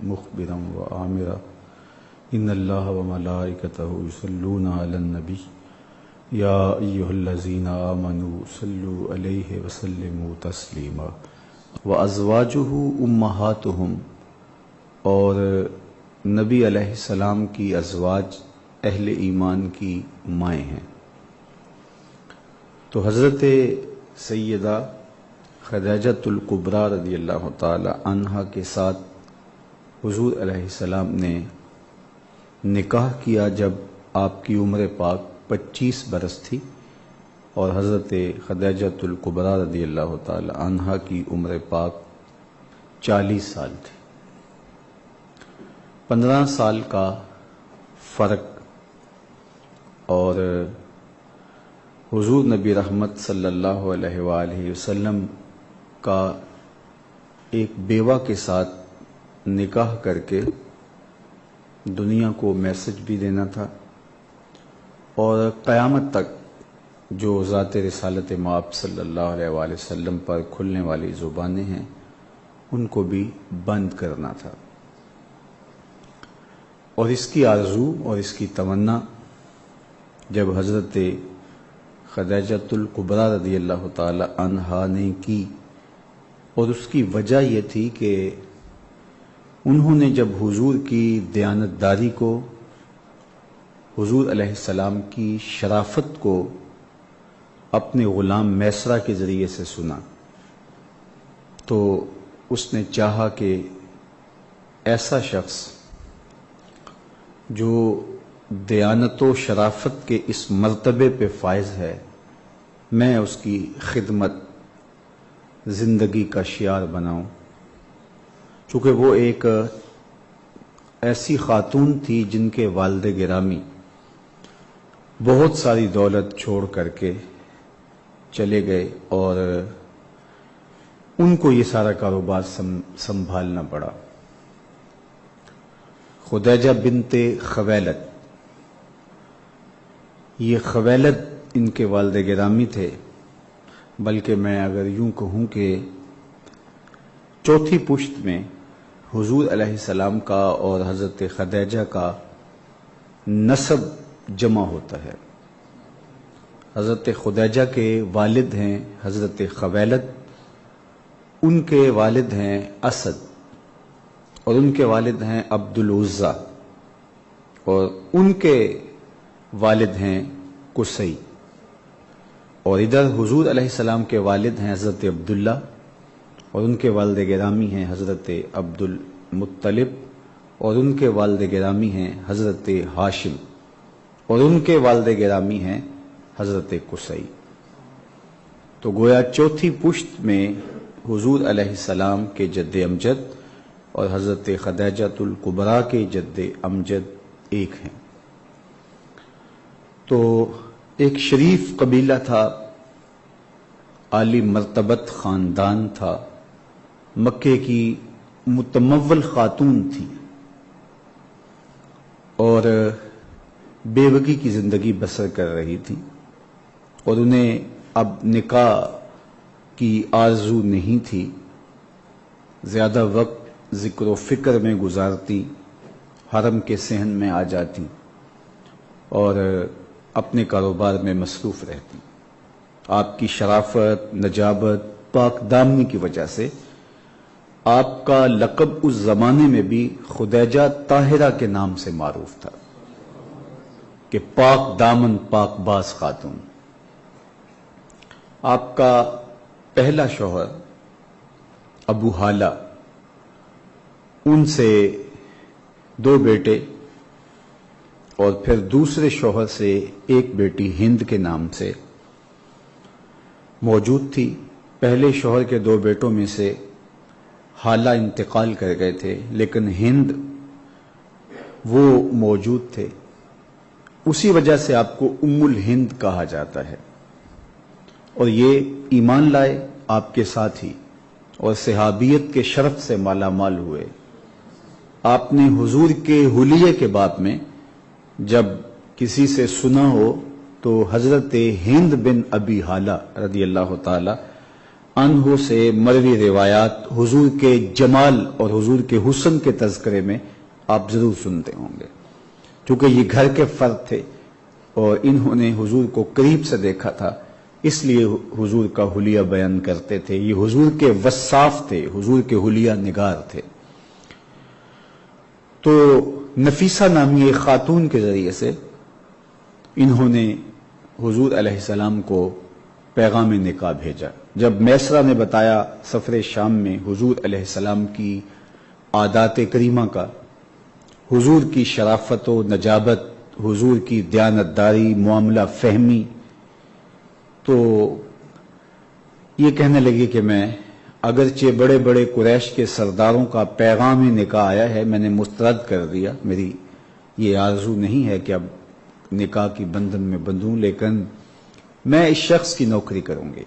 مخبرا وآمرا ان اللہ وملائکتہ یصلون علی النبی یا ایہا الذین آمنوا صلوا علیہ وسلموا تسلیما وازواجہ امہاتہم، اور نبی علیہ السلام کی ازواج اہل ایمان کی مائیں ہیں۔ تو حضرت سیدہ خدیجۃ الکبریٰ رضی اللہ تعالی عنہا کے ساتھ حضور علیہ السلام نے نکاح کیا جب آپ کی عمر پاک 25 برس تھی، اور حضرت خدیجۃ الکبریٰ رضی اللہ تعالی عنہا کی عمر پاک 40 سال تھی۔ 15 سال کا فرق، اور حضور نبی رحمت صلی اللہ علیہ وآلہ وسلم کا ایک بیوہ کے ساتھ نکاح کر کے دنیا کو میسج بھی دینا تھا، اور قیامت تک جو ذات رسالت مآب صلی اللہ علیہ وآلہ وسلم پر کھلنے والی زبانیں ہیں ان کو بھی بند کرنا تھا۔ اور اس کی آرزو اور اس کی تمنا جب حضرت خدیجۃ الکبریٰ رضی اللہ تعالی عنہا نے کی، اور اس کی وجہ یہ تھی کہ انہوں نے جب حضور کی دیانتداری کو، حضور علیہ السلام کی شرافت کو اپنے غلام میسرہ کے ذریعے سے سنا، تو اس نے چاہا کہ ایسا شخص جو دیانت و شرافت کے اس مرتبے پہ فائز ہے، میں اس کی خدمت زندگی کا شعار بناؤں۔ چونکہ وہ ایک ایسی خاتون تھی جن کے والد گرامی بہت ساری دولت چھوڑ کر کے چلے گئے، اور ان کو یہ سارا کاروبار سنبھالنا پڑا۔ خدیجہ بنت خویلد، یہ خویلد ان کے والد گرامی تھے، بلکہ میں اگر یوں کہوں کہ چوتھی پشت میں حضور علیہ السلام کا اور حضرت خدیجہ کا نسب جمع ہوتا ہے۔ حضرت خدیجہ کے والد ہیں حضرت خویلد، ان کے والد ہیں اسد، اور ان کے والد ہیں عبد العزیٰ، اور ان کے والد ہیں قصی، اور ادھر حضور علیہ السلام کے والد ہیں حضرت عبداللہ، اور ان کے والد گرامی ہیں حضرت عبد المطلب، اور ان کے والد گرامی ہیں حضرت ہاشم، اور ان کے والد گرامی ہیں حضرت قصی۔ تو گویا چوتھی پشت میں حضور علیہ السلام کے جد امجد اور حضرت خدیجۃ الکبریٰ کے جد امجد ایک ہیں۔ تو ایک شریف قبیلہ تھا، عالی مرتبت خاندان تھا، مکے کی متمول خاتون تھی، اور بیوگی کی زندگی بسر کر رہی تھی، اور انہیں اب نکاح کی آرزو نہیں تھی۔ زیادہ وقت ذکر و فکر میں گزارتی، حرم کے صحن میں آ جاتی، اور اپنے کاروبار میں مصروف رہتی۔ آپ کی شرافت، نجابت، پاک دامنی کی وجہ سے آپ کا لقب اس زمانے میں بھی خدیجہ طاہرہ کے نام سے معروف تھا کہ پاک دامن پاک باز خاتون۔ آپ کا پہلا شوہر ابو حالہ، ان سے 2 بیٹے، اور پھر دوسرے شوہر سے ایک بیٹی ہند کے نام سے موجود تھی۔ پہلے شوہر کے 2 بیٹوں میں سے حالہ انتقال کر گئے تھے، لیکن ہند وہ موجود تھے، اسی وجہ سے آپ کو ام الہند کہا جاتا ہے۔ اور یہ ایمان لائے آپ کے ساتھ ہی، اور صحابیت کے شرف سے مالا مال ہوئے۔ آپ نے حضور کے حلیے کے باب میں جب کسی سے سنا ہو تو حضرت ہند بن ابی حالہ رضی اللہ تعالی عنہ سے مروی روایات حضور کے جمال اور حضور کے حسن کے تذکرے میں آپ ضرور سنتے ہوں گے، چونکہ یہ گھر کے فرد تھے اور انہوں نے حضور کو قریب سے دیکھا تھا، اس لیے حضور کا حلیہ بیان کرتے تھے۔ یہ حضور کے وصاف تھے، حضور کے حلیہ نگار تھے۔ تو نفیسہ نامی ایک خاتون کے ذریعے سے انہوں نے حضور علیہ السلام کو پیغام نکاح بھیجا۔ جب میسرہ نے بتایا سفر شام میں حضور علیہ السلام کی عادات کریمہ کا، حضور کی شرافت و نجابت، حضور کی دیانتداری، معاملہ فہمی، تو یہ کہنے لگی کہ میں اگرچہ بڑے بڑے قریش کے سرداروں کا پیغام نکاح آیا ہے، میں نے مسترد کر دیا، میری یہ آرزو نہیں ہے کہ اب نکاح کی بندھن میں بندھوں، لیکن میں اس شخص کی نوکری کروں گی۔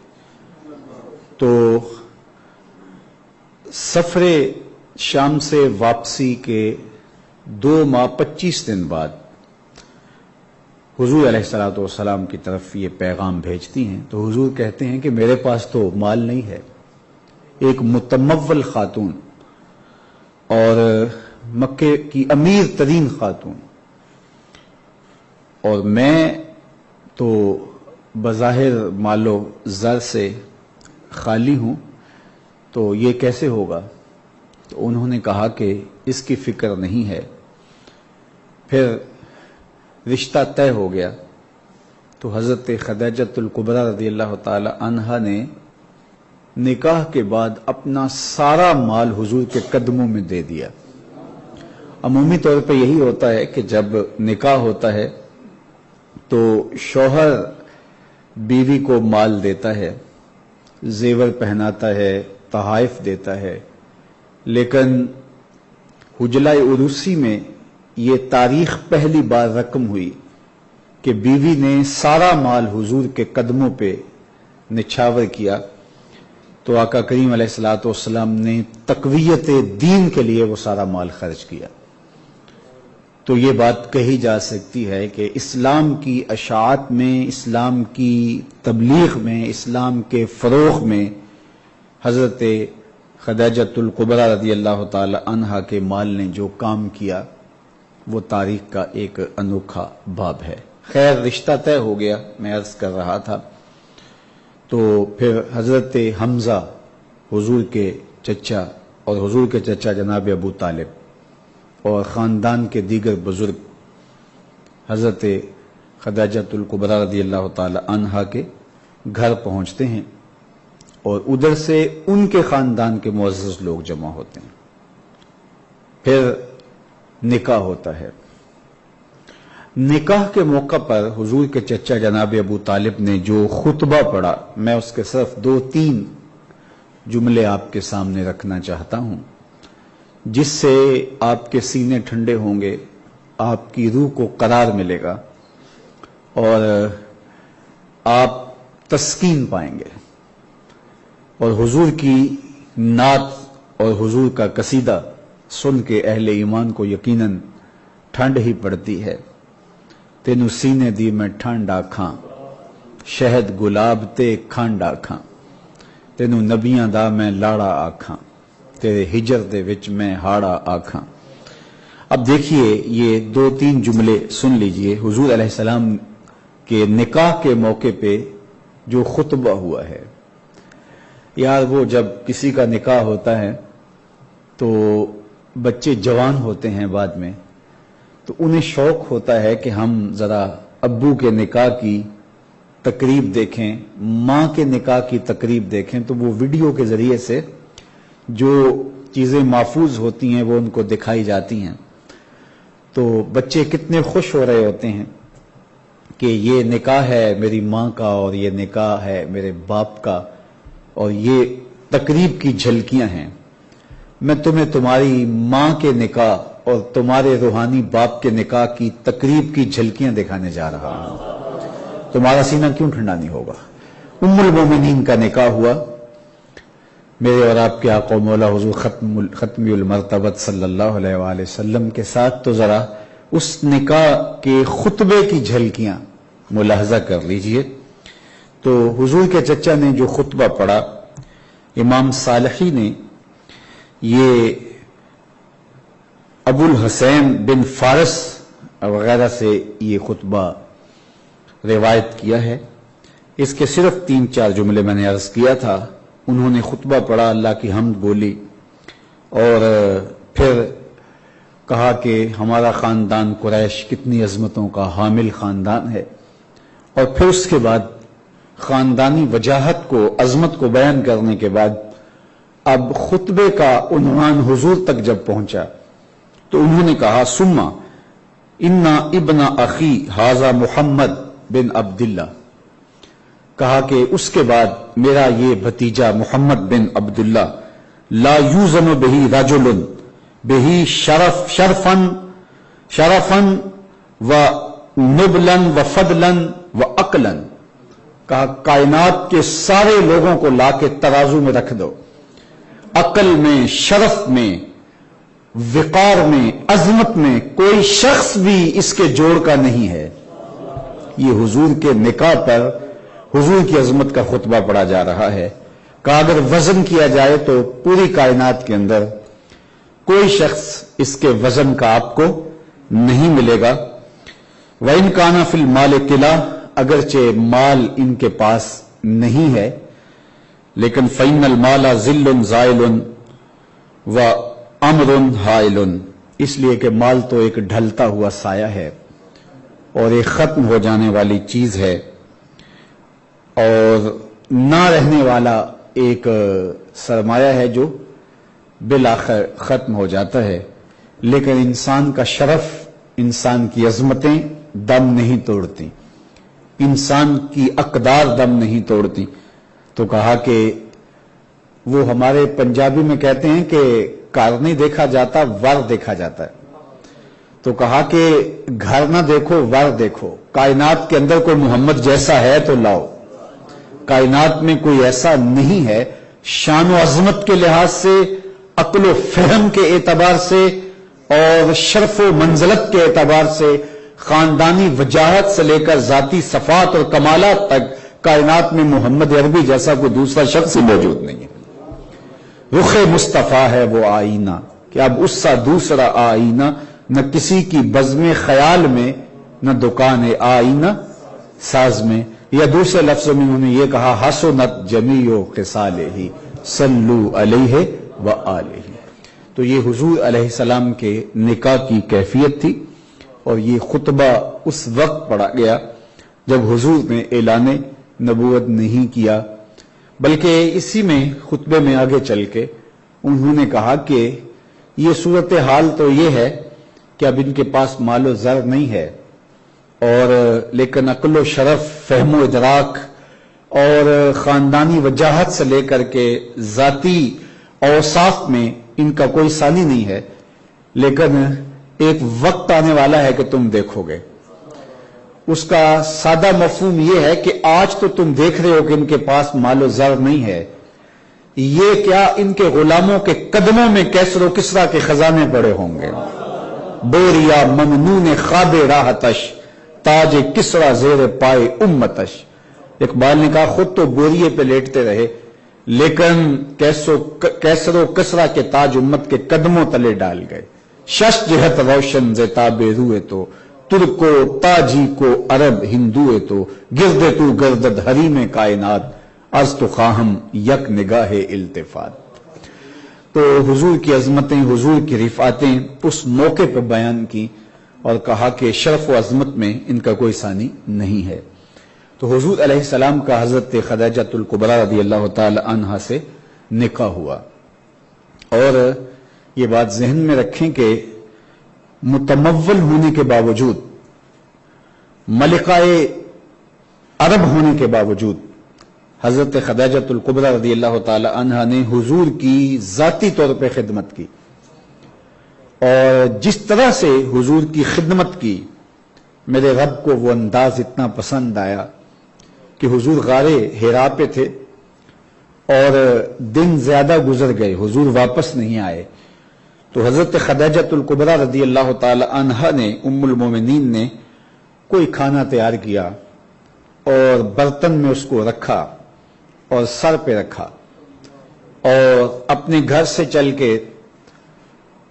تو سفر شام سے واپسی کے 2 ماہ 25 دن بعد حضور علیہ السلام کی طرف یہ پیغام بھیجتی ہیں، تو حضور کہتے ہیں کہ میرے پاس تو مال نہیں ہے، ایک متمول خاتون اور مکے کی امیر ترین خاتون، اور میں تو بظاہر مال و زر سے خالی ہوں، تو یہ کیسے ہوگا؟ تو انہوں نے کہا کہ اس کی فکر نہیں ہے۔ پھر رشتہ طے ہو گیا، تو حضرت خدیجہ الکبریٰ رضی اللہ تعالی عنہا نے نکاح کے بعد اپنا سارا مال حضور کے قدموں میں دے دیا۔ عمومی طور پہ یہی ہوتا ہے کہ جب نکاح ہوتا ہے تو شوہر بیوی کو مال دیتا ہے، زیور پہناتا ہے، تحائف دیتا ہے، لیکن حجلہ عروسی میں یہ تاریخ پہلی بار رقم ہوئی کہ بیوی نے سارا مال حضور کے قدموں پہ نچھاور کیا، تو آقا کریم علیہ السلام نے تقویت دین کے لیے وہ سارا مال خرچ کیا۔ تو یہ بات کہی جا سکتی ہے کہ اسلام کی اشاعت میں، اسلام کی تبلیغ میں، اسلام کے فروغ میں حضرت خدیجہ الکبریٰ رضی اللہ تعالی عنہا کے مال نے جو کام کیا وہ تاریخ کا ایک انوکھا باب ہے۔ خیر، رشتہ طے ہو گیا، میں عرض کر رہا تھا۔ تو پھر حضرت حمزہ حضور کے چچا اور حضور کے چچا جناب ابو طالب اور خاندان کے دیگر بزرگ حضرت خدیجہ الکبریٰ رضی اللہ تعالی عنہا کے گھر پہنچتے ہیں، اور ادھر سے ان کے خاندان کے معزز لوگ جمع ہوتے ہیں۔ پھر نکاح ہوتا ہے۔ نکاح کے موقع پر حضور کے چچا جناب ابو طالب نے جو خطبہ پڑھا، میں اس کے صرف 2-3 جملے آپ کے سامنے رکھنا چاہتا ہوں، جس سے آپ کے سینے ٹھنڈے ہوں گے، آپ کی روح کو قرار ملے گا اور آپ تسکین پائیں گے، اور حضور کی نعت اور حضور کا قصیدہ سن کے اہل ایمان کو یقیناً ٹھنڈ ہی پڑتی ہے۔ تینو سینے دی میں ٹھنڈ آکھاں، شہد گلاب تے کھنڈ آکھاں، تینو نبیاں دا میں لاڑا آکھاں، تیرے ہجر دے وچ میں ہاڑا آکھاں۔ اب دیکھیے یہ 2-3 جملے سن لیجئے حضور علیہ السلام کے نکاح کے موقع پہ جو خطبہ ہوا ہے۔ یار وہ جب کسی کا نکاح ہوتا ہے تو بچے جوان ہوتے ہیں بعد میں، تو انہیں شوق ہوتا ہے کہ ہم ذرا ابو کے نکاح کی تقریب دیکھیں، ماں کے نکاح کی تقریب دیکھیں، تو وہ ویڈیو کے ذریعے سے جو چیزیں محفوظ ہوتی ہیں وہ ان کو دکھائی جاتی ہیں، تو بچے کتنے خوش ہو رہے ہوتے ہیں کہ یہ نکاح ہے میری ماں کا اور یہ نکاح ہے میرے باپ کا، اور یہ تقریب کی جھلکیاں ہیں۔ میں تمہیں تمہاری ماں کے نکاح اور تمہارے روحانی باپ کے نکاح کی تقریب کی جھلکیاں دکھانے جا رہا ہوں، تمہارا سینہ کیوں ٹھنڈا نہیں ہوگا؟ ام المومنین کا نکاح ہوا، میرے اور آپ کے آقا و مولا حضور ختم المرتبت صلی اللہ علیہ وآلہ وسلم کے ساتھ، تو ذرا اس نکاح کے خطبے کی جھلکیاں ملاحظہ کر لیجئے۔ تو حضور کے چچا نے جو خطبہ پڑھا امام صالحی نے یہ ابو الحسین بن فارس وغیرہ سے یہ خطبہ روایت کیا ہے. اس کے صرف 3-4 جملے میں نے عرض کیا تھا. انہوں نے خطبہ پڑھا، اللہ کی حمد بولی اور پھر کہا کہ ہمارا خاندان قریش کتنی عظمتوں کا حامل خاندان ہے، اور پھر اس کے بعد خاندانی وجاہت کو، عظمت کو بیان کرنے کے بعد اب خطبے کا عنوان حضور تک جب پہنچا تو انہوں نے کہا سما انا ابن اخی ھذا محمد بن عبداللہ، کہا کہ اس کے بعد میرا یہ بھتیجا محمد بن عبداللہ لا یوزن بہ رجل بہ شرفا و نبلا و فضلا و عقلا، کہا کائنات کے سارے لوگوں کو لا کے ترازو میں رکھ دو، عقل میں، شرف میں، وقار میں، عظمت میں کوئی شخص بھی اس کے جوڑ کا نہیں ہے. یہ حضور کے نکاح پر حضور کی عظمت کا خطبہ پڑھا جا رہا ہے. کہ اگر وزن کیا جائے تو پوری کائنات کے اندر کوئی شخص اس کے وزن کا آپ کو نہیں ملے گا. وَإِنْ كَانَ فِي الْمَالِ قِلَةٌ، اگرچہ مال ان کے پاس نہیں ہے، لیکن فَإِنَّ الْمَالَ ظِلٌّ زَائِلٌ وَأَمْرٌ حَائِلٌ، اس لیے کہ مال تو ایک ڈھلتا ہوا سایہ ہے اور ایک ختم ہو جانے والی چیز ہے اور نہ رہنے والا ایک سرمایہ ہے جو بالآخر ختم ہو جاتا ہے. لیکن انسان کا شرف، انسان کی عظمتیں دم نہیں توڑتی، انسان کی اقدار دم نہیں توڑتی. تو کہا کہ وہ ہمارے پنجابی میں کہتے ہیں کہ کار نہیں دیکھا جاتا، ور دیکھا جاتا ہے. تو کہا کہ گھر نہ دیکھو، ور دیکھو. کائنات کے اندر کوئی محمد جیسا ہے تو لاؤ. کائنات میں کوئی ایسا نہیں ہے. شان و عظمت کے لحاظ سے، عقل و فہم کے اعتبار سے اور شرف و منزلت کے اعتبار سے، خاندانی وجاہت سے لے کر ذاتی صفات اور کمالات تک کائنات میں محمد عربی جیسا کوئی دوسرا شخص ہی موجود نہیں ہے. رخ مصطفیٰ ہے وہ آئینہ کہ اب اس سا دوسرا آئینہ نہ کسی کی بزم خیال میں، نہ دکان آئینہ ساز میں. یا دوسرے لفظوں میں انہوں نے یہ کہا حسنت جمیع خصالہ صلو علیہ وآلہ. تو یہ حضور علیہ السلام کے نکاح کی کیفیت تھی اور یہ خطبہ اس وقت پڑھا گیا جب حضور نے اعلان نبوت نہیں کیا، بلکہ اسی میں خطبے میں آگے چل کے انہوں نے کہا کہ یہ صورتحال تو یہ ہے کہ اب ان کے پاس مال و زر نہیں ہے، اور لیکن عقل و شرف، فہم و ادراک اور خاندانی وجاہت سے لے کر کے ذاتی اوصاف میں ان کا کوئی ثانی نہیں ہے. لیکن ایک وقت آنے والا ہے کہ تم دیکھو گے. اس کا سادہ مفہوم یہ ہے کہ آج تو تم دیکھ رہے ہو کہ ان کے پاس مال و زر نہیں ہے، یہ کیا ان کے غلاموں کے قدموں میں کیسر و کسرا کے خزانے پڑے ہوں گے. بوریا ممنون خواب راحتش تاج کسرا زیر پائے امتش. اقبال نے کہا خود تو بوریے پہ لیٹتے رہے لیکن کیسر و کسرا کے تاج امت کے قدموں تلے ڈال گئے. شش جہت روشن زیتاب روئے تو ترکو تاجی کو عرب ہندوئے تو گرد تو گردد حریم کائنات از تو خواہم یک نگاہ التفات. تو حضور کی عظمتیں، حضور کی رفعتیں اس موقع پہ بیان کی اور کہا کہ شرف و عظمت میں ان کا کوئی ثانی نہیں ہے. تو حضور علیہ السلام کا حضرت خدیجہ الکبریٰ رضی اللہ تعالی عنہا سے نکاح ہوا. اور یہ بات ذہن میں رکھیں کہ متمول ہونے کے باوجود، ملکہ عرب ہونے کے باوجود، حضرت خدیجہ الکبریٰ رضی اللہ تعالی عنہا نے حضور کی ذاتی طور پہ خدمت کی. اور جس طرح سے حضور کی خدمت کی، میرے رب کو وہ انداز اتنا پسند آیا کہ حضور غار حرا پہ تھے اور دن زیادہ گزر گئے، حضور واپس نہیں آئے. تو حضرت خدیجہ الکبریٰ رضی اللہ تعالی عنہا نے، ام المومنین نے، کوئی کھانا تیار کیا اور برتن میں اس کو رکھا اور سر پہ رکھا اور اپنے گھر سے چل کے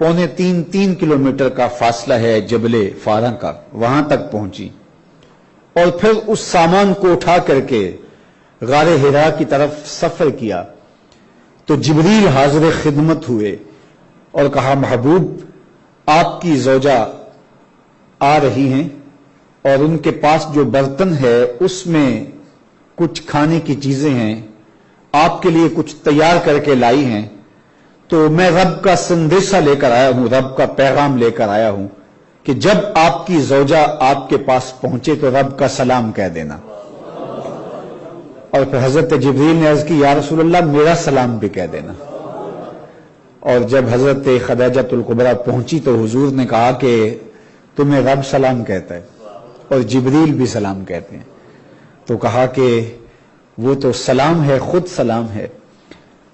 2.25-3 کلومیٹر کا فاصلہ ہے جبل فاراں کا، وہاں تک پہنچی اور پھر اس سامان کو اٹھا کر کے غار حرا کی طرف سفر کیا تو جبریل حاضر خدمت ہوئے اور کہا محبوب آپ کی زوجہ آ رہی ہیں اور ان کے پاس جو برتن ہے اس میں کچھ کھانے کی چیزیں ہیں، آپ کے لیے کچھ تیار کر کے لائی ہیں، تو میں رب کا سندیشہ لے کر آیا ہوں، رب کا پیغام لے کر آیا ہوں کہ جب آپ کی زوجہ آپ کے پاس پہنچے تو رب کا سلام کہہ دینا۔ اور پھر حضرت جبریل نے عرض کی یا رسول اللہ میرا سلام بھی کہہ دینا۔ اور جب حضرت خدیجہ الکبریٰ پہنچی تو حضور نے کہا کہ تمہیں رب سلام کہتا ہے اور جبریل بھی سلام کہتے ہیں، تو کہا کہ وہ تو سلام ہے، خود سلام ہے،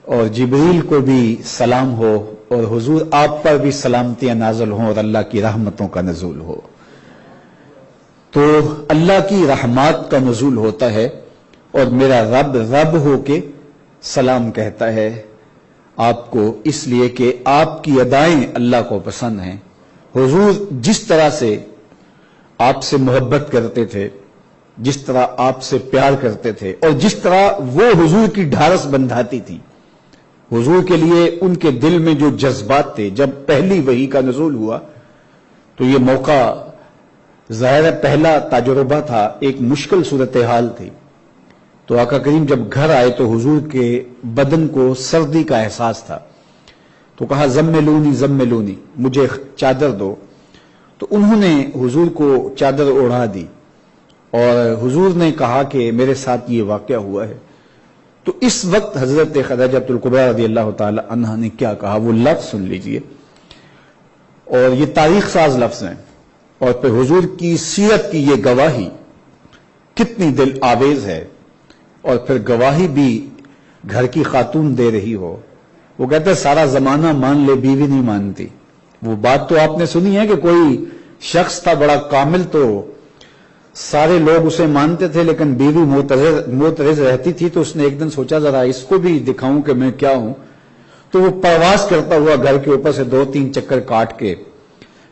اور جبریل کو بھی سلام ہو اور حضور آپ پر بھی سلامتیاں نازل ہوں اور اللہ کی رحمتوں کا نزول ہو۔ تو اللہ کی رحمات کا نزول ہوتا ہے اور میرا رب رب ہو کے سلام کہتا ہے آپ کو، اس لیے کہ آپ کی ادائیں اللہ کو پسند ہیں۔ حضور جس طرح سے آپ سے محبت کرتے تھے، جس طرح آپ سے پیار کرتے تھے اور جس طرح وہ حضور کی ڈھارس بندھاتی تھی، حضور کے لیے ان کے دل میں جو جذبات تھے، جب پہلی وحی کا نزول ہوا تو یہ موقع ظاہر پہلا تجربہ تھا، ایک مشکل صورتحال تھی، تو آقا کریم جب گھر آئے تو حضور کے بدن کو سردی کا احساس تھا، تو کہا زملونی زملونی، مجھے چادر دو، تو انہوں نے حضور کو چادر اوڑھا دی اور حضور نے کہا کہ میرے ساتھ یہ واقعہ ہوا ہے۔ تو اس وقت حضرت خدیجہ الکبریٰ رضی اللہ تعالی عنہا نے کیا کہا، وہ لفظ سن لیجئے، اور یہ تاریخ ساز لفظ ہیں، اور پھر حضور کی سیرت کی یہ گواہی کتنی دل آویز ہے، اور پھر گواہی بھی گھر کی خاتون دے رہی ہو۔ وہ کہتے ہیں سارا زمانہ مان لے بیوی نہیں مانتی۔ وہ بات تو آپ نے سنی ہے کہ کوئی شخص تھا بڑا کامل تو سارے لوگ اسے مانتے تھے لیکن بیوی معترض رہتی تھی، تو اس نے ایک دن سوچا ذرا اس کو بھی دکھاؤں کہ میں کیا ہوں، تو وہ پرواز کرتا ہوا گھر کے اوپر سے 2-3 چکر کاٹ کے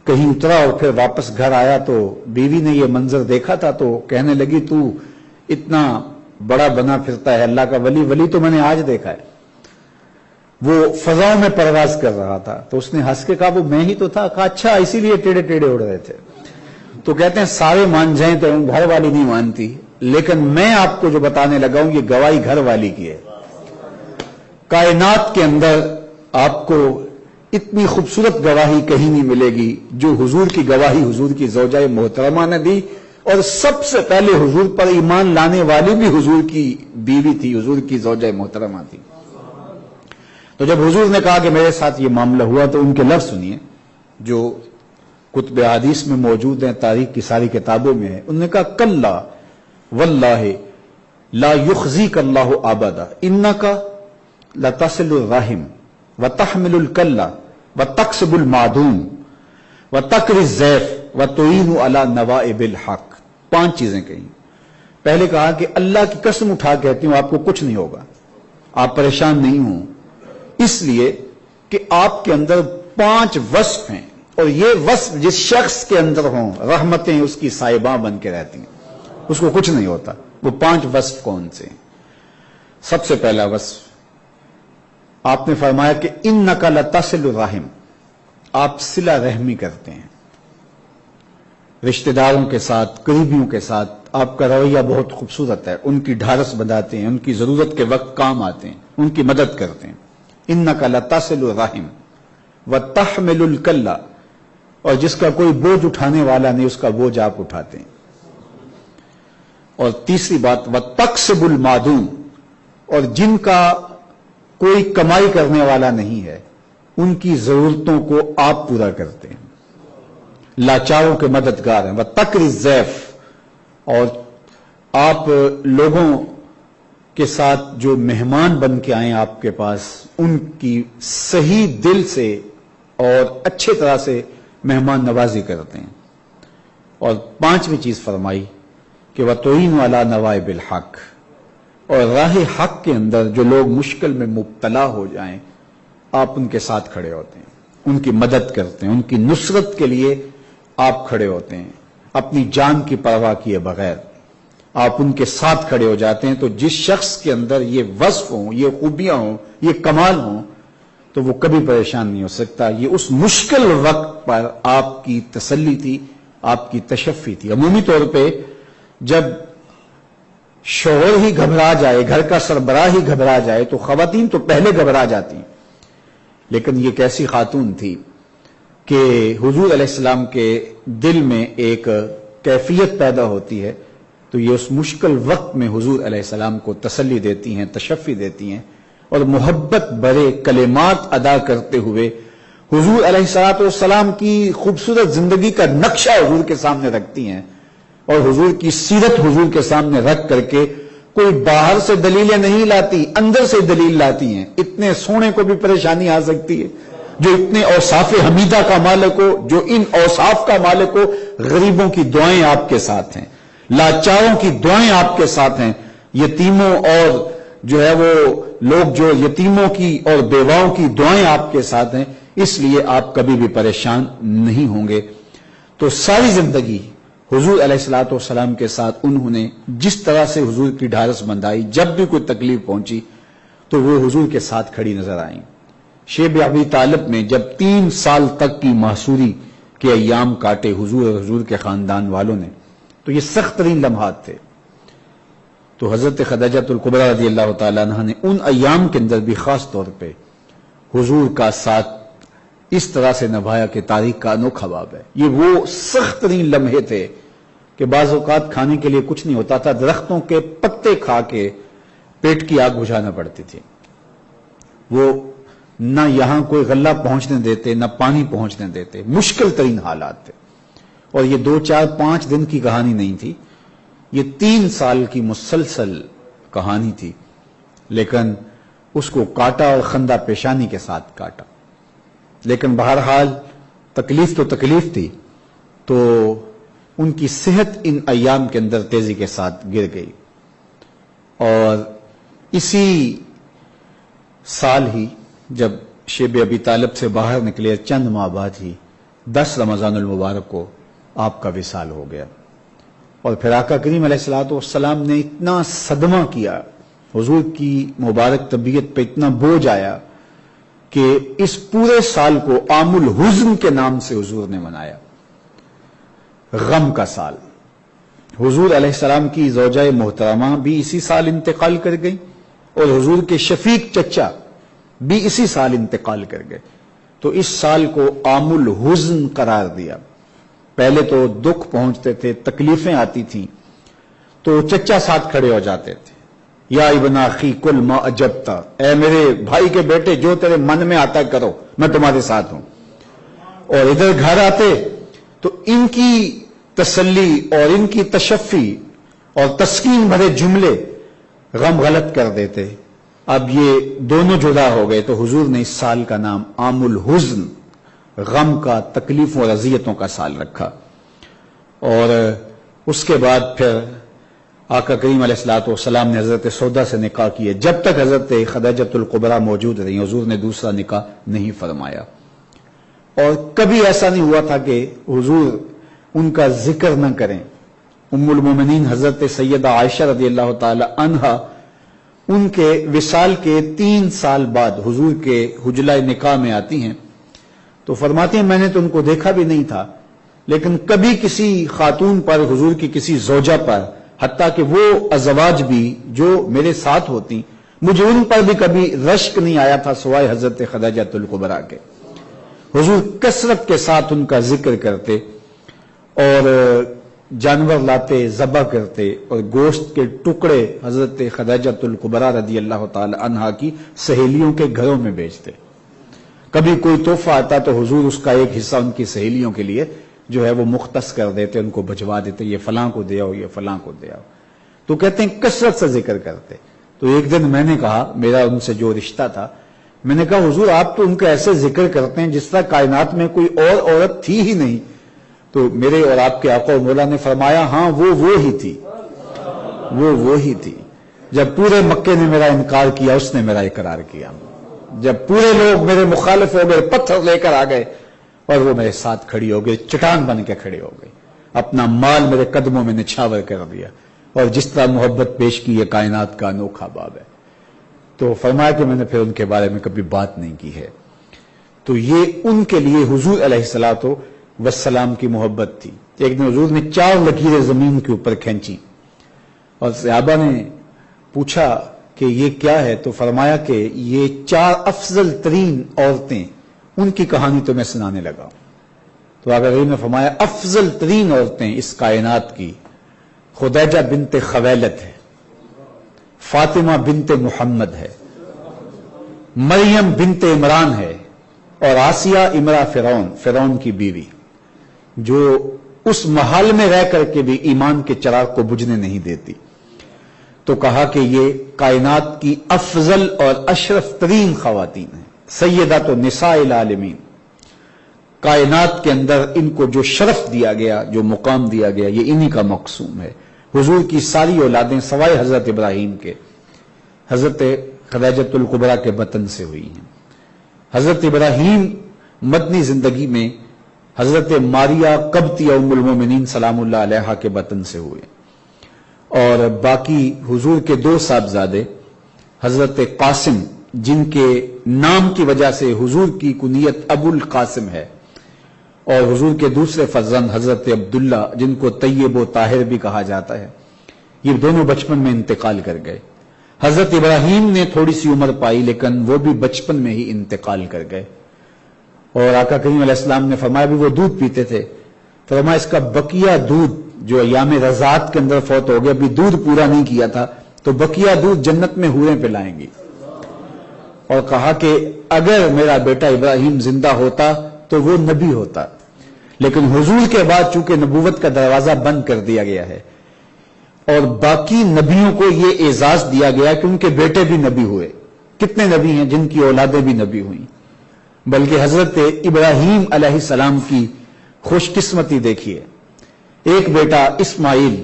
کہیں اترا اور پھر واپس گھر آیا تو بیوی نے یہ منظر دیکھا تھا تو کہنے لگی تو اتنا بڑا بنا پھرتا ہے، اللہ کا ولی تو میں نے آج دیکھا ہے۔ وہ فضاؤں میں پرواز کر رہا تھا تو اس نے ہنس کے کہا وہ میں ہی تو تھا۔ کہا اچھا اسی لیے ٹیڑے ٹیڑے اڑ رہے تھے۔ تو کہتے ہیں سارے مان جائیں تو گھر والی نہیں مانتی، لیکن میں آپ کو جو بتانے لگا ہوں یہ گواہی گھر والی کی ہے۔ کائنات کے اندر آپ کو اتنی خوبصورت گواہی کہیں نہیں ملے گی جو حضور کی گواہی حضور کی زوجہ محترمہ نے دی، اور سب سے پہلے حضور پر ایمان لانے والی بھی حضور کی بیوی تھی، حضور کی زوجہ محترمہ تھی۔ تو جب حضور نے کہا کہ میرے ساتھ یہ معاملہ ہوا تو ان کے لفظ سنیے جو کتب حدیث میں موجود ہیں، تاریخ کی ساری کتابوں میں ہے۔ انہوں نے کہا کلا واللہ لا یخزیک اللہ ابدا انک لتصل الرحم وتحمل الکل وتکسب المعدوم وتقری الضیف وتعین علی نوائب الحق۔ 5 چیزیں کہیں۔ پہلے کہا کہ اللہ کی قسم اٹھا کہتی ہوں آپ کو کچھ نہیں ہوگا، آپ پریشان نہیں ہوں، اس لیے کہ آپ کے اندر 5 وصف ہیں، اور یہ وصف جس شخص کے اندر ہوں رحمتیں اس کی صاحباں بن کے رہتی ہیں، اس کو کچھ نہیں ہوتا۔ وہ 5 وصف کون سے؟ سب سے پہلا وصف آپ نے فرمایا کہ انک لتصل الرحم، آپ صلہ رحمی کرتے ہیں، رشتہ داروں کے ساتھ، قریبیوں کے ساتھ آپ کا رویہ بہت خوبصورت ہے، ان کی ڈھارس بندھاتے ہیں، ان کی ضرورت کے وقت کام آتے ہیں، ان کی مدد کرتے ہیں۔ انک لتصل الرحم وتحمل الکل، اور جس کا کوئی بوجھ اٹھانے والا نہیں اس کا بوجھ آپ اٹھاتے ہیں۔ اور تیسری بات وتکسب المعدوم، اور جن کا کوئی کمائی کرنے والا نہیں ہے ان کی ضرورتوں کو آپ پورا کرتے ہیں، لاچاروں کے مددگار ہیں۔ وتقری الضیف، اور آپ لوگوں کے ساتھ جو مہمان بن کے آئیں آپ کے پاس ان کی صحیح دل سے اور اچھے طرح سے مہمان نوازی کرتے ہیں۔ اور 5ویں چیز فرمائی کہ وتعین علی نوائب الحق، اور راہ حق کے اندر جو لوگ مشکل میں مبتلا ہو جائیں آپ ان کے ساتھ کھڑے ہوتے ہیں، ان کی مدد کرتے ہیں، ان کی نصرت کے لیے آپ کھڑے ہوتے ہیں، اپنی جان کی پرواہ کیے بغیر آپ ان کے ساتھ کھڑے ہو جاتے ہیں۔ تو جس شخص کے اندر یہ وصف ہوں، یہ خوبیاں ہوں، یہ کمال ہوں تو وہ کبھی پریشان نہیں ہو سکتا۔ یہ اس مشکل وقت پر آپ کی تسلی تھی، آپ کی تشفی تھی۔ عمومی طور پہ جب شوہر ہی گھبرا جائے، گھر کا سربراہ ہی گھبرا جائے تو خواتین تو پہلے گھبرا جاتی ہیں، لیکن یہ ایک ایسی خاتون تھی کہ حضور علیہ السلام کے دل میں ایک کیفیت پیدا ہوتی ہے تو یہ اس مشکل وقت میں حضور علیہ السلام کو تسلی دیتی ہیں، تشفی دیتی ہیں، اور محبت بھرے کلمات ادا کرتے ہوئے حضور علیہ السلام کی خوبصورت زندگی کا نقشہ حضور کے سامنے رکھتی ہیں، اور حضور کی سیرت حضور کے سامنے رکھ کر کے کوئی باہر سے دلیلیں نہیں لاتی، اندر سے دلیل لاتی ہیں۔ اتنے سونے کو بھی پریشانی آ سکتی ہے، جو اتنے اوصاف حمیدہ کا مالک ہو، جو ان اوصاف کا مالک ہو۔ غریبوں کی دعائیں آپ کے ساتھ ہیں، لاچاروں کی دعائیں آپ کے ساتھ ہیں، یتیموں اور جو ہے وہ لوگ جو یتیموں کی اور بیواؤں کی دعائیں آپ کے ساتھ ہیں، اس لیے آپ کبھی بھی پریشان نہیں ہوں گے۔ تو ساری زندگی حضور علیہ السلام کے ساتھ انہوں نے جس طرح سے حضور کی ڈھارس بندھائی، جب بھی کوئی تکلیف پہنچی تو وہ حضور کے ساتھ کھڑی نظر آئیں۔ شیب ابی طالب میں جب 3 سال تک کی محصوری کے ایام کاٹے حضور اور حضور کے خاندان والوں نے، تو یہ سخت ترین لمحات تھے۔ تو حضرت خدیجہ الکبریٰ رضی اللہ تعالیٰ عنہ نے ان ایام کے اندر بھی خاص طور پہ حضور کا ساتھ اس طرح سے نبھایا کہ تاریخ کا انوکھا باب ہے۔ یہ وہ سخت ترین لمحے تھے کہ بعض اوقات کھانے کے لیے کچھ نہیں ہوتا تھا، درختوں کے پتے کھا کے پیٹ کی آگ بجھانا پڑتی تھی۔ وہ نہ یہاں کوئی غلہ پہنچنے دیتے، نہ پانی پہنچنے دیتے، مشکل ترین حالات تھے۔ اور یہ 2 4 5 دن کی کہانی نہیں تھی، یہ 3 سال کی مسلسل کہانی تھی، لیکن اس کو کاٹا اور خندہ پیشانی کے ساتھ کاٹا۔ لیکن بہرحال تکلیف تو تکلیف تھی، تو ان کی صحت ان ایام کے اندر تیزی کے ساتھ گر گئی، اور اسی سال ہی جب شیب ابی طالب سے باہر نکلے چند ماہ بعد ہی 10 رمضان المبارک کو آپ کا وصال ہو گیا۔ اور پھر آقا کریم علیہ السلام نے اتنا صدمہ کیا، حضور کی مبارک طبیعت پہ اتنا بوجھ آیا کہ اس پورے سال کو عام الحزن کے نام سے حضور نے منایا، غم کا سال۔ حضور علیہ السلام کی زوجہ محترمہ بھی اسی سال انتقال کر گئی، اور حضور کے شفیق چچا بھی اسی سال انتقال کر گئے۔ تو اس سال کو عام الحزن قرار دیا۔ پہلے تو دکھ پہنچتے تھے، تکلیفیں آتی تھیں تو چچا ساتھ کھڑے ہو جاتے تھے، یا ابن اخی کل ما اجبتا، اے میرے بھائی کے بیٹے جو تیرے من میں آتا کرو، میں تمہارے ساتھ ہوں۔ اور ادھر گھر آتے تو ان کی تسلی اور ان کی تشفی اور تسکین بھرے جملے غم غلط کر دیتے۔ اب یہ دونوں جدا ہو گئے تو حضور نے اس سال کا نام عام الحزن، غم کا، تکلیفوں اور اذیتوں کا سال رکھا۔ اور اس کے بعد پھر آقا کریم علیہ السلام نے حضرت سودا سے نکاح کیے۔ جب تک حضرت خدیجہ الکبریٰ موجود رہی حضور نے دوسرا نکاح نہیں فرمایا، اور کبھی ایسا نہیں ہوا تھا کہ حضور ان کا ذکر نہ کریں۔ ام المومنین حضرت سیدہ عائشہ رضی اللہ تعالی عنہا ان کے وصال کے 3 سال بعد حضور کے حجلہ نکاح میں آتی ہیں تو فرماتی ہیں میں نے تو ان کو دیکھا بھی نہیں تھا، لیکن کبھی کسی خاتون پر، حضور کی کسی زوجہ پر، حتیٰ کہ وہ ازواج بھی جو میرے ساتھ ہوتی، مجھے ان پر بھی کبھی رشک نہیں آیا تھا سوائے حضرت خدیجہ الکبریٰ کے۔ حضور کثرت کے ساتھ ان کا ذکر کرتے اور جانور لاتے، ذبح کرتے، اور گوشت کے ٹکڑے حضرت خدیجہ الکبریٰ رضی اللہ تعالی عنہا کی سہیلیوں کے گھروں میں بیچتے۔ کبھی کوئی تحفہ آتا تو حضور اس کا ایک حصہ ان کی سہیلیوں کے لیے جو ہے وہ مختص کر دیتے، ان کو بھجوا دیتے، یہ فلاں کو دے آؤ، یہ فلاں کو دے آؤ۔ تو کہتے ہیں کثرت سے ذکر کرتے۔ تو ایک دن میں نے کہا، میرا ان سے جو رشتہ تھا، میں نے کہا حضور آپ تو ان کا ایسے ذکر کرتے ہیں جس طرح کائنات میں کوئی اور عورت تھی ہی نہیں۔ تو میرے اور آپ کے آقا و مولا نے فرمایا ہاں وہ ہی تھی، وہ ہی تھی۔ جب پورے مکے نے میرا انکار کیا اس نے میرا اقرار کیا، جب پورے لوگ میرے مخالف ہو گئے، پتھر لے کر آ گئے اور وہ میرے ساتھ کھڑی ہو گئی، چٹان بن کے کھڑی ہو گئی، اپنا مال میرے قدموں میں نچھاور کر دیا، اور جس طرح محبت پیش کی یہ کائنات کا انوکھا باب ہے۔ تو فرمایا کہ میں نے پھر ان کے بارے میں کبھی بات نہیں کی ہے۔ تو یہ ان کے لیے حضور علیہ الصلوۃ والسلام کی محبت تھی۔ ایک دن حضور نے 4 لکیریں زمین کے اوپر کھینچی اور صحابہ نے پوچھا کہ یہ کیا ہے، تو فرمایا کہ یہ 4 افضل ترین عورتیں، ان کی کہانی تو میں سنانے لگا۔ تو آقا کریم نے فرمایا افضل ترین عورتیں اس کائنات کی خدیجہ بنت خویلد ہے، فاطمہ بنت محمد ہے، مریم بنت عمران ہے، اور آسیہ امرا فرعون کی بیوی، جو اس محل میں رہ کر کے بھی ایمان کے چراغ کو بجھنے نہیں دیتی۔ تو کہا کہ یہ کائنات کی افضل اور اشرف ترین خواتین ہیں، سیدات نساء العالمین۔ کائنات کے اندر ان کو جو شرف دیا گیا، جو مقام دیا گیا، یہ انہی کا مقسوم ہے۔ حضور کی ساری اولادیں سوائے حضرت ابراہیم کے حضرت خدیجۃ الکبریٰ کے بطن سے ہوئی ہیں۔ حضرت ابراہیم مدنی زندگی میں حضرت ماریہ قبطیہ ام المومنین سلام اللہ علیہا کے بطن سے ہوئے، اور باقی حضور کے 2 صاحبزادے حضرت قاسم، جن کے نام کی وجہ سے حضور کی کنیت ابو القاسم ہے، اور حضور کے دوسرے فرزند حضرت عبداللہ، جن کو طیب و طاہر بھی کہا جاتا ہے، یہ دونوں بچپن میں انتقال کر گئے۔ حضرت ابراہیم نے تھوڑی سی عمر پائی، لیکن وہ بھی بچپن میں ہی انتقال کر گئے، اور آقا کریم علیہ السلام نے فرمایا بھی وہ دودھ پیتے تھے، فرمایا اس کا بقیہ دودھ جو ایام رضاعت کے اندر فوت ہو گیا، ابھی دودھ پورا نہیں کیا تھا، تو بقیہ دودھ جنت میں حوریں پلائیں گی، اور کہا کہ اگر میرا بیٹا ابراہیم زندہ ہوتا تو وہ نبی ہوتا، لیکن حضور کے بعد چونکہ نبوت کا دروازہ بند کر دیا گیا ہے، اور باقی نبیوں کو یہ اعزاز دیا گیا کہ ان کے بیٹے بھی نبی ہوئے۔ کتنے نبی ہیں جن کی اولادیں بھی نبی ہوئیں، بلکہ حضرت ابراہیم علیہ السلام کی خوش قسمتی دیکھیے، ایک بیٹا اسماعیل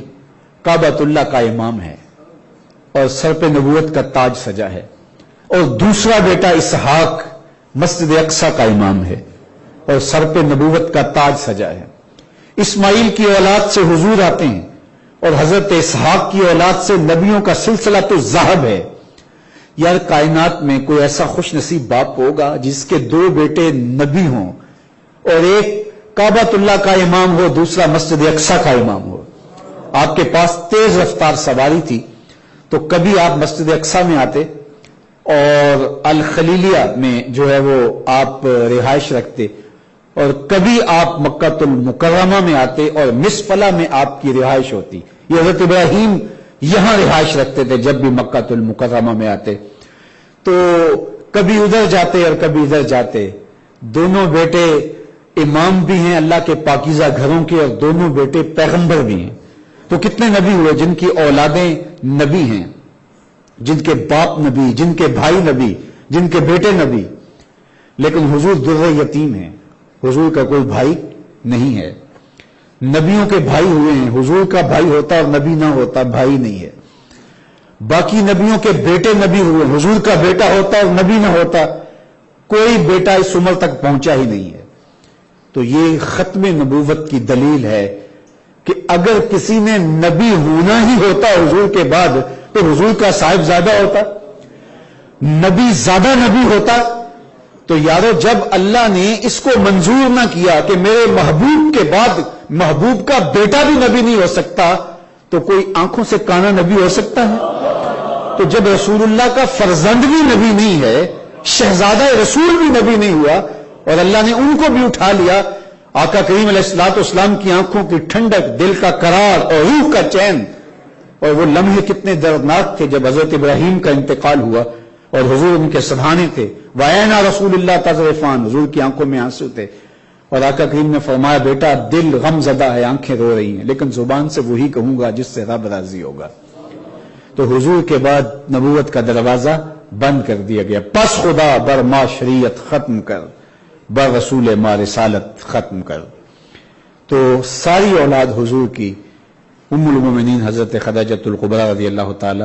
کعبۃ اللہ کا امام ہے اور سر پہ نبوت کا تاج سجا ہے، اور دوسرا بیٹا اسحاق مسجد اقصی کا امام ہے اور سر پہ نبوت کا تاج سجا ہے۔ اسماعیل کی اولاد سے حضور آتے ہیں، اور حضرت اسحاق کی اولاد سے نبیوں کا سلسلہ تو ذہب ہے۔ یار کائنات میں کوئی ایسا خوش نصیب باپ ہوگا جس کے 2 بیٹے نبی ہوں، اور ایک کعبۃ اللہ کا امام ہو، دوسرا مسجد اقصی کا امام ہو۔ آپ کے پاس تیز رفتار سواری تھی، تو کبھی آپ مسجد اقصی میں آتے اور الخلیلیہ میں جو ہے وہ آپ رہائش رکھتے، اور کبھی آپ مکہ المکرمہ میں آتے اور مسفلہ میں آپ کی رہائش ہوتی۔ یہ حضرت ابراہیم یہاں رہائش رکھتے تھے جب بھی مکہ المکرمہ میں آتے، تو کبھی ادھر جاتے اور کبھی ادھر جاتے۔ دونوں بیٹے امام بھی ہیں اللہ کے پاکیزہ گھروں کے، اور دونوں بیٹے پیغمبر بھی ہیں۔ تو کتنے نبی ہوئے جن کی اولادیں نبی ہیں، جن کے باپ نبی، جن کے بھائی نبی، جن کے بیٹے نبی، لیکن حضور در یتیم ہیں، حضور کا کوئی بھائی نہیں ہے۔ نبیوں کے بھائی ہوئے ہیں، حضور کا بھائی ہوتا اور نبی نہ ہوتا، بھائی نہیں ہے۔ باقی نبیوں کے بیٹے نبی ہوئے، حضور کا بیٹا ہوتا اور نبی نہ ہوتا، کوئی بیٹا اس عمر تک پہنچا ہی نہیں ہے۔ تو یہ ختم نبوت کی دلیل ہے کہ اگر کسی نے نبی ہونا ہی ہوتا حضور کے بعد تو حضور کا صاحب زیادہ ہوتا، نبی زیادہ نبی ہوتا۔ تو یارو جب اللہ نے اس کو منظور نہ کیا کہ میرے محبوب کے بعد محبوب کا بیٹا بھی نبی نہیں ہو سکتا، تو کوئی آنکھوں سے کانا نبی ہو سکتا ہے؟ تو جب رسول اللہ کا فرزند بھی نبی نہیں ہے، شہزادہ رسول بھی نبی نہیں ہوا، اور اللہ نے ان کو بھی اٹھا لیا، آقا کریم علیہ الصلوۃ والسلام کی آنکھوں کی ٹھنڈک، دل کا قرار اور روح کا چین، اور وہ لمحے کتنے دردناک تھے جب حضرت ابراہیم کا انتقال ہوا اور حضور ان کے سرہانے تھے، وَعَيْنَا رسول اللہ تذرفان، حضور کی آنکھوں میں آنسو تھے، اور آقا کریم نے فرمایا بیٹا دل غم زدہ ہے، آنکھیں رو رہی ہیں، لیکن زبان سے وہی کہوں گا جس سے رب راضی ہوگا۔ تو حضور کے بعد نبوت کا دروازہ بند کر دیا گیا۔ پس خدا بر ما شریعت ختم کر، بر رسول ما رسالت ختم کر۔ تو ساری اولاد حضور کی ام المومنین حضرت خدیجۃ الکبریٰ رضی اللہ تعالی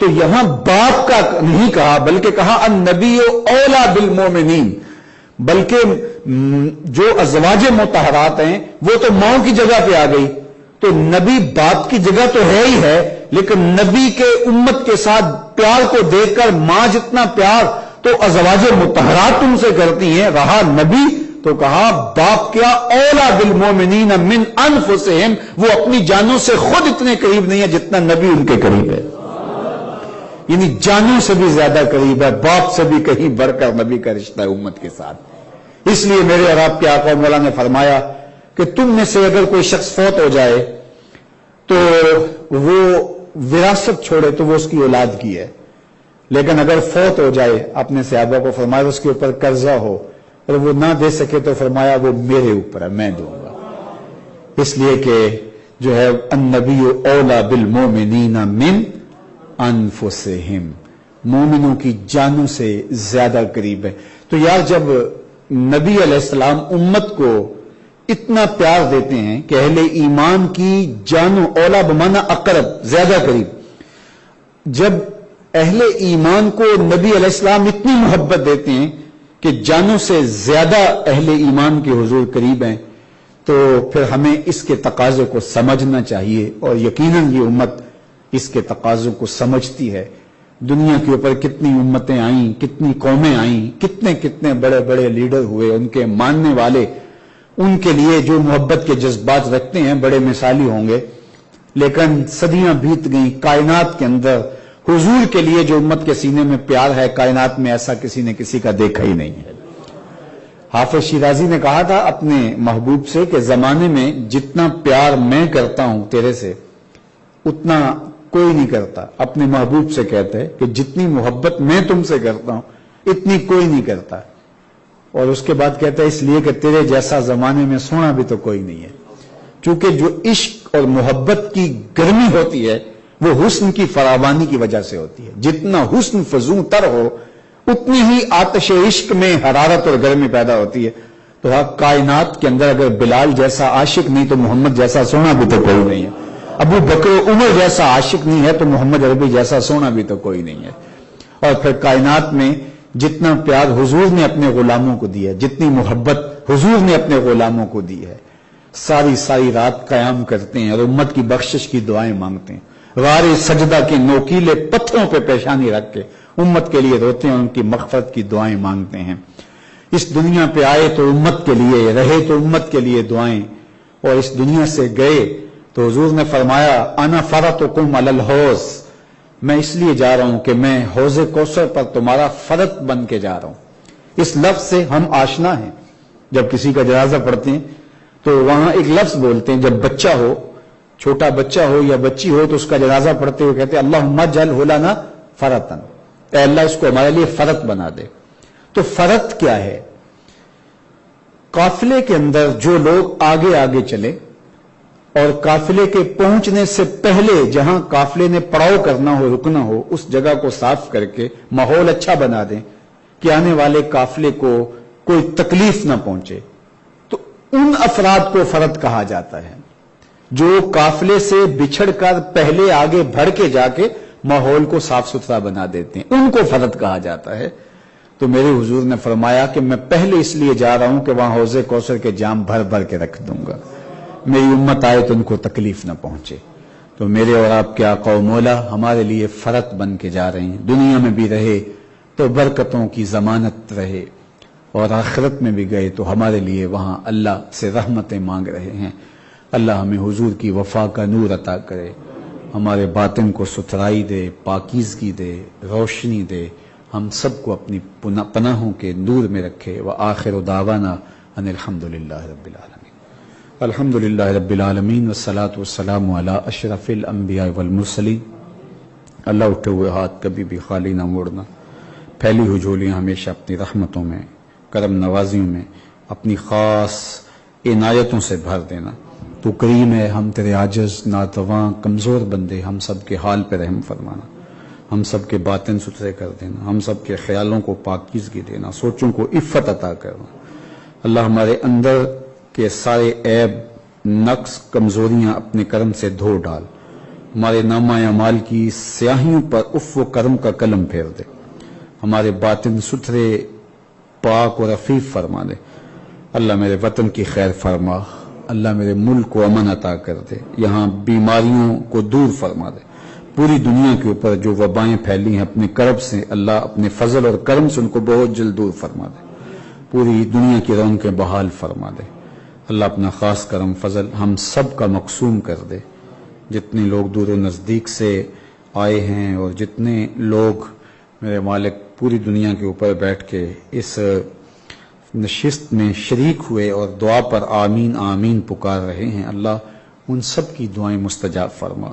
تو یہاں باپ کا نہیں کہا بلکہ کہا النبی اولا بالمومنین، بلکہ جو ازواج مطہرات ہیں وہ تو ماں کی جگہ پہ آ گئی، تو نبی باپ کی جگہ تو ہے ہی ہے، لیکن نبی کے امت کے ساتھ پیار کو دیکھ کر ماں جتنا پیار تو ازواج مطہرات تم سے کرتی ہیں، رہا نبی تو کہا باپ کیا اولا بالمومنین من انفسہم، وہ اپنی جانوں سے خود اتنے قریب نہیں ہے جتنا نبی ان کے قریب ہے، یعنی جانوں سے بھی زیادہ قریب ہے، باپ سے بھی کہیں بڑھ کر نبی کا رشتہ ہے امت کے ساتھ۔ اس لیے میرے اور آپ کے آقا مولا نے فرمایا کہ تم میں سے اگر کوئی شخص فوت ہو جائے تو وہ وراثت چھوڑے تو وہ اس کی اولاد کی ہے، لیکن اگر فوت ہو جائے اپنے صحابہ کو فرمایا اس کے اوپر قرضہ ہو اور وہ نہ دے سکے تو فرمایا وہ میرے اوپر ہے، میں دوں گا، اس لیے کہ جو ہے النبی اولا بالمومنین من انفسہم، مومنوں کی جانوں سے زیادہ قریب ہے۔ تو یار جب نبی علیہ السلام امت کو اتنا پیار دیتے ہیں کہ اہل ایمان کی جانوں، اولا بمانا اقرب، زیادہ قریب، جب اہل ایمان کو نبی علیہ السلام اتنی محبت دیتے ہیں کہ جانوں سے زیادہ اہل ایمان کے حضور قریب ہیں، تو پھر ہمیں اس کے تقاضے کو سمجھنا چاہیے، اور یقیناً یہ امت اس کے تقاضوں کو سمجھتی ہے۔ دنیا کے اوپر کتنی امتیں آئیں، کتنی قومیں آئیں، کتنے بڑے بڑے لیڈر ہوئے، ان کے ماننے والے ان کے لیے جو محبت کے جذبات رکھتے ہیں بڑے مثالی ہوں گے، لیکن صدیاں بیت گئیں، کائنات کے اندر حضور کے لیے جو امت کے سینے میں پیار ہے کائنات میں ایسا کسی نے کسی کا دیکھا ہی نہیں ہے۔ حافظ شیرازی نے کہا تھا اپنے محبوب سے کہ زمانے میں جتنا پیار میں کرتا ہوں تیرے سے اتنا کوئی نہیں کرتا، اپنے محبوب سے کہتے ہیں کہ جتنی محبت میں تم سے کرتا ہوں اتنی کوئی نہیں کرتا، اور اس کے بعد کہتا ہے اس لیے کہ تیرے جیسا زمانے میں سونا بھی تو کوئی نہیں ہے، چونکہ جو عشق اور محبت کی گرمی ہوتی ہے وہ حسن کی فراوانی کی وجہ سے ہوتی ہے، جتنا حسن فزوں تر ہو اتنی ہی آتش عشق میں حرارت اور گرمی پیدا ہوتی ہے۔ تو کائنات کے اندر اگر بلال جیسا عاشق نہیں تو محمد جیسا سونا بھی تو کوئی نہیں ہے، ابو بکر عمر جیسا عاشق نہیں ہے تو محمد عربی جیسا سونا بھی تو کوئی نہیں ہے۔ اور پھر کائنات میں جتنا پیار حضور نے اپنے غلاموں کو دیا ہے، جتنی محبت حضور نے اپنے غلاموں کو دی ہے، ساری رات قیام کرتے ہیں اور امت کی بخشش کی دعائیں مانگتے ہیں، غار سجدہ کے نوکیلے پتھروں پہ پیشانی رکھ کے امت کے لیے روتے ہیں، ان کی مغفرت کی دعائیں مانگتے ہیں۔ اس دنیا پہ آئے تو امت کے لیے، رہے تو امت کے لیے دعائیں، اور اس دنیا سے گئے تو حضور نے فرمایا انا فرطکم علی الحوض، میں اس لیے جا رہا ہوں کہ میں حوض کوثر پر تمہارا فرط بن کے جا رہا ہوں۔ اس لفظ سے ہم آشنا ہیں، جب کسی کا جنازہ پڑھتے ہیں تو وہاں ایک لفظ بولتے ہیں، جب بچہ ہو، چھوٹا بچہ ہو یا بچی ہو تو اس کا جنازہ پڑھتے ہوئے کہتے ہیں اللہم اجعلہ لنا فرطا، اے اللہ اس کو ہمارے لیے فرط بنا دے۔ تو فرط کیا ہے؟ قافلے کے اندر جو لوگ آگے آگے چلے اور قافلے کے پہنچنے سے پہلے جہاں قافلے نے پڑاؤ کرنا ہو، رکنا ہو، اس جگہ کو صاف کر کے ماحول اچھا بنا دیں کہ آنے والے قافلے کو کوئی تکلیف نہ پہنچے، تو ان افراد کو فرط کہا جاتا ہے جو قافلے سے بچھڑ کر پہلے آگے بڑھ کے جا کے ماحول کو صاف ستھرا بنا دیتے ہیں، ان کو فرط کہا جاتا ہے۔ تو میرے حضور نے فرمایا کہ میں پہلے اس لیے جا رہا ہوں کہ وہاں حوض کوثر کے جام بھر بھر کے رکھ دوں گا، میری امت آئے تو ان کو تکلیف نہ پہنچے۔ تو میرے اور آپ کے آقا و مولا ہمارے لیے فرط بن کے جا رہے ہیں، دنیا میں بھی رہے تو برکتوں کی ضمانت رہے، اور آخرت میں بھی گئے تو ہمارے لیے وہاں اللہ سے رحمتیں مانگ رہے ہیں۔ اللہ ہمیں حضور کی وفا کا نور عطا کرے، ہمارے باطن کو ستھرائی دے، پاکیزگی دے، روشنی دے، ہم سب کو اپنی پناہوں کے نور میں رکھے۔ وآخر دعوانا ان الحمدللہ رب العالمین۔ الحمدللہ رب العالمین والصلاة والسلام علی اشرف الانبیاء والمرسلین۔ اللہ اٹھے ہوئے ہاتھ کبھی بھی خالی نہ موڑنا، پھیلی ہوئی جھولیاں ہمیشہ اپنی رحمتوں میں، کرم نوازیوں میں، اپنی خاص عنایتوں سے بھر دینا۔ تو کریم ہے، ہم تیرے عاجز ناتواں کمزور بندے، ہم سب کے حال پہ رحم فرمانا، ہم سب کے باطن ستھرے کر دینا، ہم سب کے خیالوں کو پاکیزگی دینا، سوچوں کو عفت عطا کرنا۔ اللہ ہمارے اندر کے سارے عیب، نقص، کمزوریاں اپنے کرم سے دھو ڈال، ہمارے نامہ اعمال کی سیاہیوں پر عفو و کرم کا قلم پھیر دے، ہمارے باطن ستھرے پاک اور عفیف فرما دے۔ اللہ میرے وطن کی خیر فرما، اللہ میرے ملک کو امن عطا کر دے، یہاں بیماریوں کو دور فرما دے۔ پوری دنیا کے اوپر جو وبائیں پھیلی ہیں اپنے کرب سے اللہ اپنے فضل اور کرم سے ان کو بہت جلد دور فرما دے، پوری دنیا کی رونقیں بحال فرما دے۔ اللہ اپنا خاص کرم فضل ہم سب کا مقسوم کر دے، جتنے لوگ دور و نزدیک سے آئے ہیں اور جتنے لوگ میرے مالک پوری دنیا کے اوپر بیٹھ کے اس نشست میں شریک ہوئے اور دعا پر آمین آمین پکار رہے ہیں، اللہ ان سب کی دعائیں مستجاب فرما،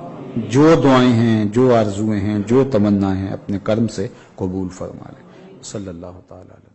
جو دعائیں ہیں، جو آرزویں ہیں، جو تمنا ہیں اپنے کرم سے قبول فرما لے۔ صلی اللہ تعالی علیہ